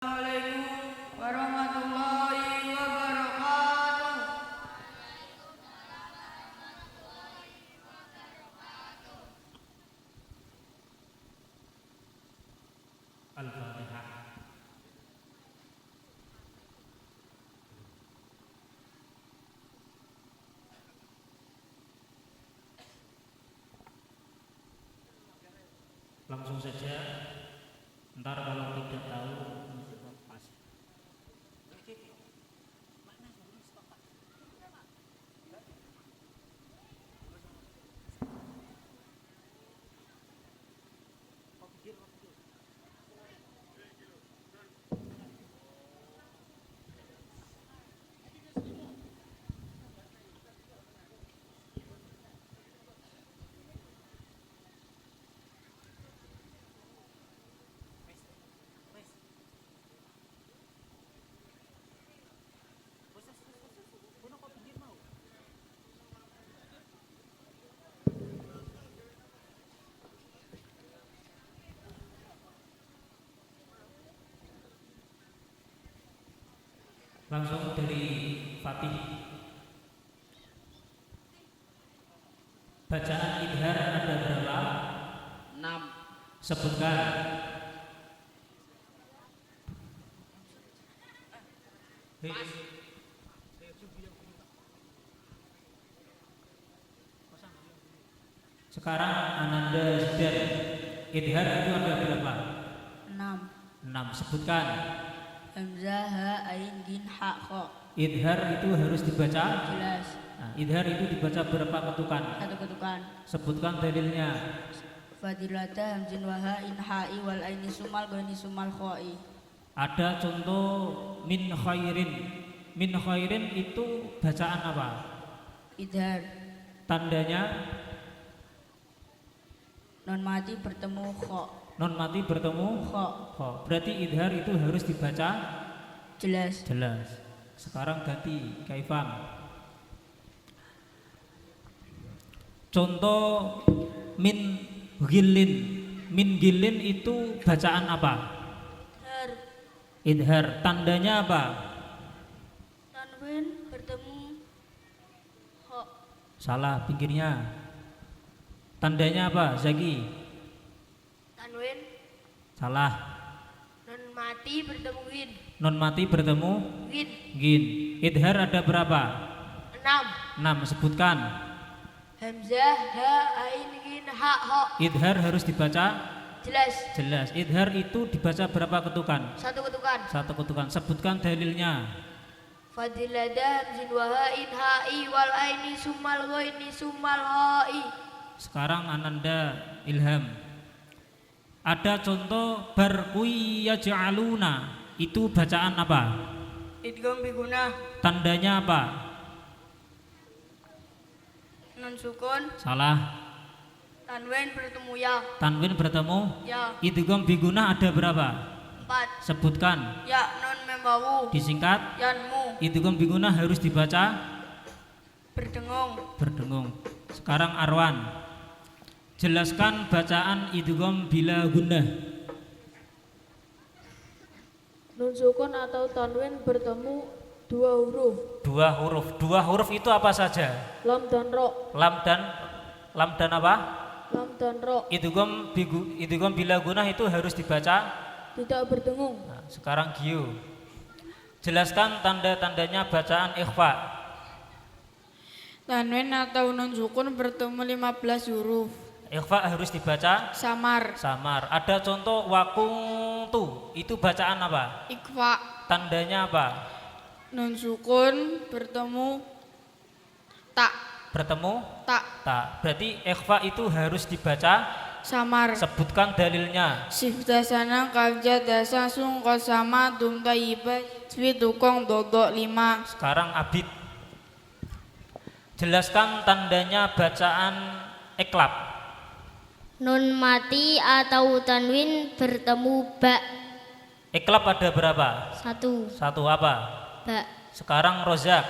Assalamualaikum warahmatullahi wabarakatuh. Al-Fatihah. Langsung saja, ntar kalau tidak tahu pas. Langsung dari Fatih. Bacaan idhar ada berapa? 6. Sebutkan. Sekarang Ananda Zidan, idhar itu ada berapa? 6. 6. Sebutkan. Hamzah, ha, ain, gin, ha, kha. Idhar itu harus dibaca. Jelas. Nah, idhar itu dibaca berapa ketukan? 1 ketukan. Sebutkan dalilnya. Fadilata hamzin wa ha, in, ha'i wal aini sumal ghaini sumal kha'i. Ada contoh min khairin. Min khairin itu bacaan apa? Idhar. Tandanya Non mati bertemu kha. non mati bertemu Kha. kha. Berarti idhar itu harus dibaca Jelas. jelas. Sekarang ganti kaifan. Contoh min gilin. Min gilin itu bacaan apa? Idhar. Idhar. Tandanya apa? Tanwin bertemu kha. Salah pinggirnya. Tandanya apa? Zaki. Tanwin Salah. non mati bertemu win. Non mati bertemu Win. gin. Idhar ada berapa? 6. 6. Sebutkan. Hamzah, ha, ain, gin, ha, kha. Idhar harus dibaca Jelas. jelas. Idhar itu dibaca berapa ketukan? 1 ketukan. 1 ketukan. Sebutkan dalilnya. Fadilada hamzin wa ha'in ha'i wal aini sumal ghaini sumal ha'i. Sekarang Ananda Ilham. Ada contoh barqui yaj'aluna. Itu bacaan apa? Idgham biguna Tandanya apa? nun sukun Salah. tanwin bertemu ya. Tanwin bertemu Ya idgham biguna ada berapa? 4. Sebutkan. Ya nun membawu Disingkat. yanmu Idgham biguna harus dibaca berdengung. berdengung. Sekarang Arwan. Jelaskan bacaan idgham bila gunnah. Nun sukun atau tanwin bertemu 2 huruf, 2 huruf. 2 huruf itu apa saja? lam dan ro. Lam dan apa? Lam dan ro Idgham bila gunnah itu harus dibaca. tidak berdengung. Nah, sekarang Gio. Jelaskan tanda-tandanya bacaan ikhfa. Tanwin atau nun sukun bertemu 15 huruf. Ikhfa harus dibaca Samar. samar. Ada contoh wakuntu. Itu bacaan apa? Ikhfa. Tandanya apa? Nun sukun bertemu tak. Bertemu Tak. tak. Berarti ikhfa itu harus dibaca. Samar. Sebutkan dalilnya. Siftasana kabja dasa sung kosama dum tayiba swi dukong dodok 5. Sekarang Abid. Jelaskan tandanya bacaan iklab. Nun mati atau tanwin bertemu ba. Iklab ada berapa? 1. 1 apa? Ba. Sekarang Rozak.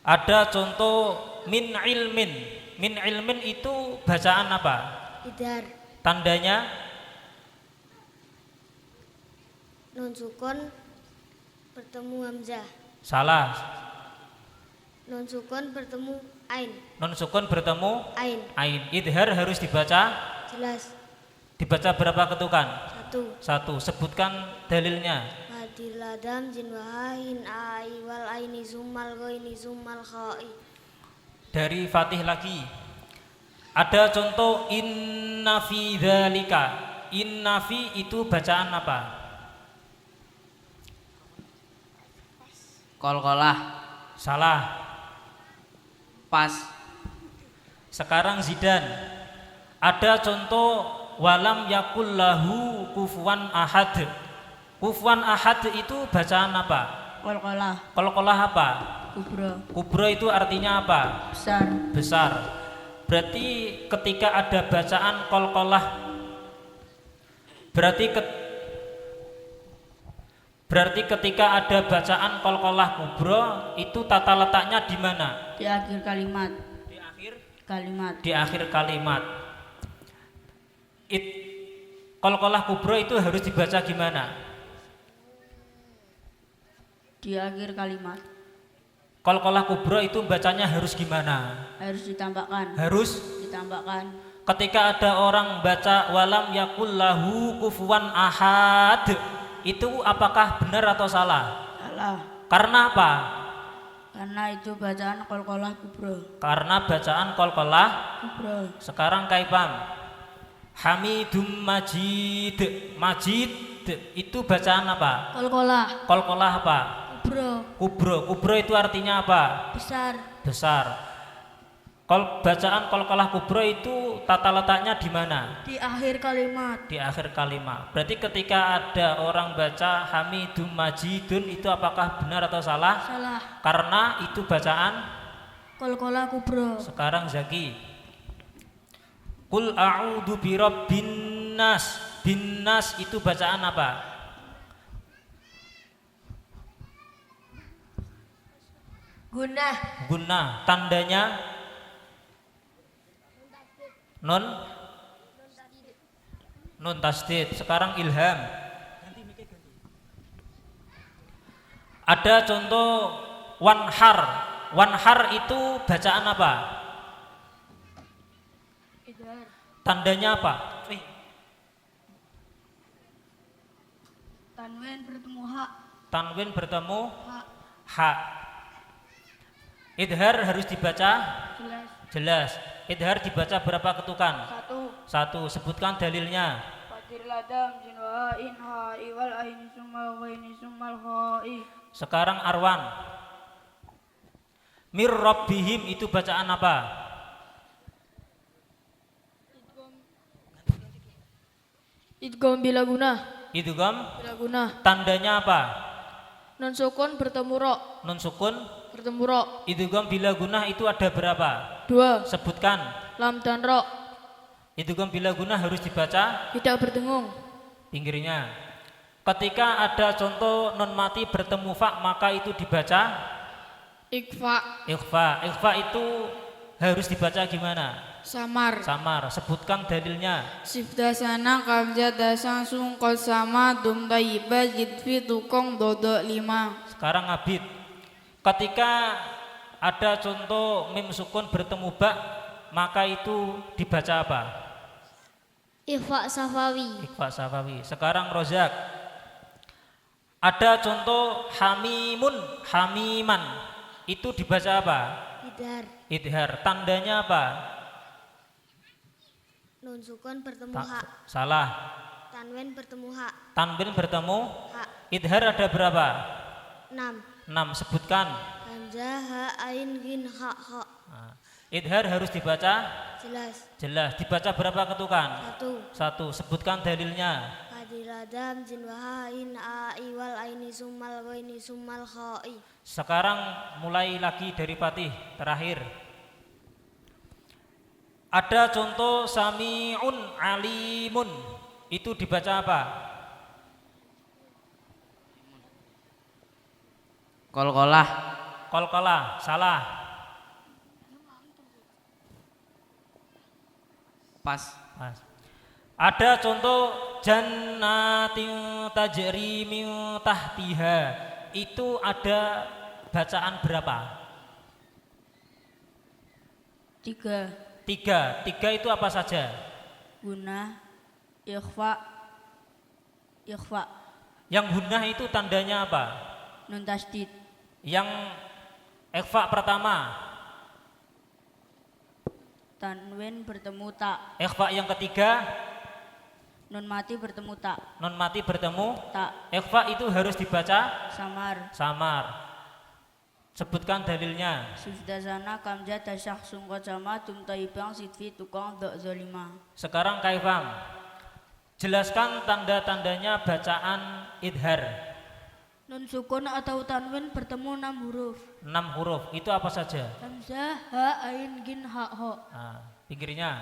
Ada contoh min ilmin. Min ilmin itu bacaan apa? Idhar. Tandanya Nun sukun bertemu hamzah. Salah. Nun sukun bertemu ain. Nun sukun bertemu Ain. ain. Idhar harus dibaca. Jelas. Dibaca berapa ketukan? 1. 1. Sebutkan dalilnya. Madil ladam jin wahain ai wal aini summal ghaini summal khai. Dari Fatih lagi. Ada contoh inna fi dzalika. Inna fi itu bacaan apa? Qalqalah. Salah. Pas. Sekarang Zidan. Ada contoh walam yakul lahu kufuwan ahad. Kufuwan ahad itu bacaan apa? Qalqalah. Qalqalah apa? Kubra. Kubro itu artinya apa? Besar. Besar. Berarti ketika ada bacaan qalqalah, berarti ketika ada bacaan qalqalah kubro itu tata letaknya di mana? Di akhir kalimat. Di akhir Kalimat. di akhir kalimat. Qalqalah kubro itu harus dibaca gimana? Di akhir kalimat. Qalqalah kubro itu bacanya harus gimana? Harus ditambahkan. Harus Ditambahkan. ketika ada orang baca walam yakul lahu kufuwan ahad, itu apakah benar atau salah? Salah. Karena apa? Karena itu bacaan qalqalah kubra. Karena bacaan qalqalah. Kubra. Sekarang kaipam. Hamidum Majid. Majid itu bacaan apa? Qalqalah. Qalqalah apa? Kubro. Kubro. Kubro itu artinya apa? Besar. Besar. Bacaan qalqalah kubro itu tata letaknya di mana? Di akhir kalimat. Di akhir kalimat. Berarti ketika ada orang baca Hamidum Majidun itu apakah benar atau salah? Salah. Karena itu bacaan. Qalqalah kubro. Sekarang Zaki. Qul a'udzu birabbin nas. Bin nas itu bacaan apa? Gunah. Gunnah. Tandanya nun tasdid. Sekarang ilham. Ada contoh wanhar. Wanhar itu bacaan apa? Tandanya apa? Tanwin bertemu hak. Tanwin bertemu ha. Idhar harus dibaca jelas. Idhar dibaca berapa ketukan? 1. Sebutkan dalilnya. Fatir ladam jin wahain hai wal aini summal ghaini summal khai. Sekarang Arwan. Mir rabbihim itu bacaan apa? Idgham bila guna. Idgham. Bila guna. Tandanya apa? Nun sukun bertemu ro. Nun sukun. Bertemu ro. Idgham bila gunah itu ada berapa? 2. Sebutkan. Lam dan ro. Idgham bila gunah harus dibaca Tidak berdengung. pinggirnya. Ketika ada contoh nun mati bertemu fa maka itu dibaca Ikhfa. ikhfa. Ikhfa itu harus dibaca gimana? Samar. Samar. Sebutkan dalilnya. Sifdasana kabja dasang sungkol sama dum tayyiba jidfi tukong dodok 5. Sekarang Abid. Ketika ada contoh mim sukun bertemu ba maka itu dibaca apa? Ikhfa safawi. Ikhfa safawi. Sekarang Rozak. Ada contoh hamimun, hamiman. Itu dibaca apa? Idhar. Idhar. Tandanya apa? Nun sukun bertemu hak. Salah. Tanwin bertemu hak. Tanwin bertemu Hak. idhar ada berapa? 6. 6. Sebutkan. Hamzah ha ain ghin ha ha. Nah, idhar harus dibaca Jelas. jelas. Dibaca berapa ketukan? 1. 1. Sebutkan dalilnya. Fadiladam jin wahain ai wal aini summal ghaini summal khai. Sekarang mulai lagi dari Patih terakhir. Ada contoh sami'un alimun. Itu dibaca apa? Qalqalah. Qalqalah. Salah. Pas. Ada contoh jannatin tajri min tahtiha itu ada bacaan berapa? Tiga itu apa saja? Guna, ikhfa, ikhfa, Yang gunnah itu tandanya apa? nun tasdid, Yang ikhfa pertama, tanwin bertemu tak, ikhfa yang ketiga, nun mati bertemu tak, non mati bertemu. tak, Ikhfa itu harus dibaca samar. samar. Sebutkan dalilnya. Sufdasana kamja tasyak sungkot sama tum taibang sitfi tukang dok zolima. Sekarang kaifam. Jelaskan tanda-tandanya bacaan idhar. Nun sukun atau tanwin bertemu 6 huruf. 6 huruf. Itu apa saja? Hamzah, ha, ain, gin, ha, ho. Nah, pinggirnya.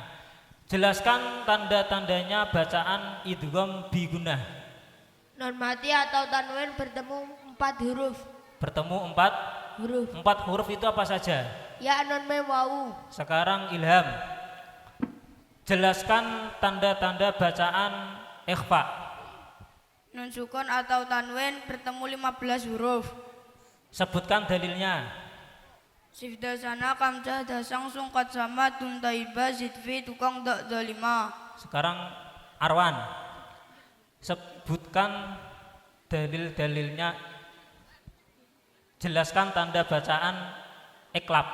Jelaskan tanda-tandanya bacaan idgham bi gunnah. Non mati atau tanwin bertemu 4 huruf. Bertemu 4 Huruf. 4 huruf itu apa saja? Ya non mem wawu. Sekarang Ilham. Jelaskan tanda-tanda bacaan ikhfa. Nun sukun atau tanwin bertemu 15 huruf. Sebutkan dalilnya. Sifdasana kamja dasang sungkat sama tum taiba zitfi tukang dok zolima. Sekarang Arwan. Sebutkan dalil-dalilnya. Jelaskan tanda bacaan iklab.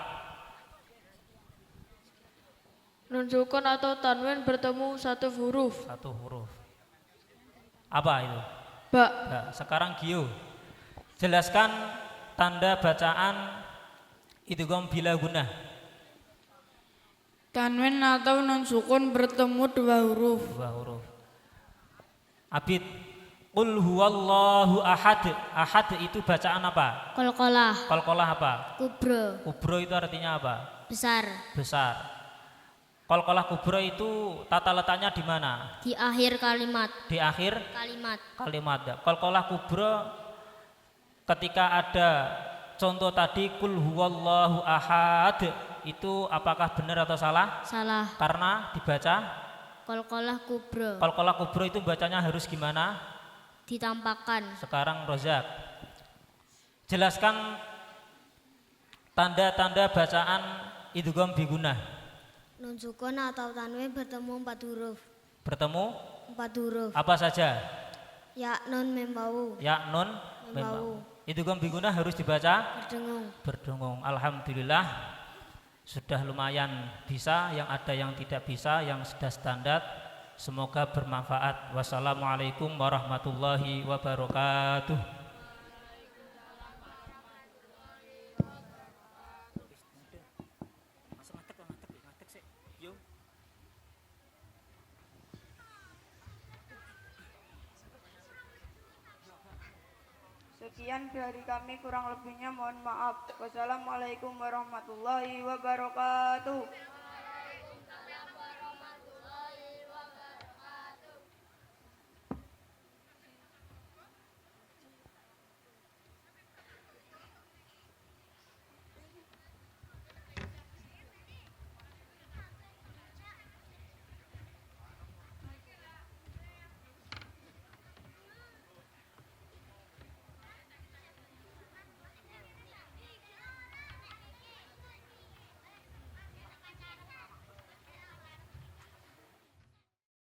Nun sukun atau tanwin bertemu 1 huruf. 1 huruf. Apa itu? Ba. Nah, sekarang Gio. Jelaskan tanda bacaan idgham bila gunnah. Tanwin atau nun sukun bertemu 2 huruf. 2 huruf. Abid. Qul huwallahu ahad. Ahad itu bacaan apa? Qalqalah, Qalqalah apa? kubro, Kubro itu artinya apa? besar, Besar. Qalqalah kubro itu tata letaknya di mana? di akhir kalimat, Di akhir kalimat, kalimat. Qalqalah kubro ketika ada contoh tadi qul huwallahu ahad itu apakah benar atau salah? salah, Karena dibaca qalqalah kubro, qalqalah kubro itu bacanya harus gimana? ditampakkan, Sekarang Rozak. Jelaskan tanda-tanda bacaan idgham bi gunnah. nun sukun atau tanwin bertemu 4 huruf, Bertemu 4 huruf, apa saja? ya nun mem wawu, Ya nun Mem wawu. idgham bi gunnah harus dibaca berdengung. berdengung. Alhamdulillah sudah lumayan bisa, yang ada yang tidak bisa, yang sudah standar. Semoga bermanfaat. Wassalamualaikum warahmatullahi wabarakatuh. Sekian dari kami, kurang lebihnya mohon maaf. Wassalamualaikum warahmatullahi wabarakatuh.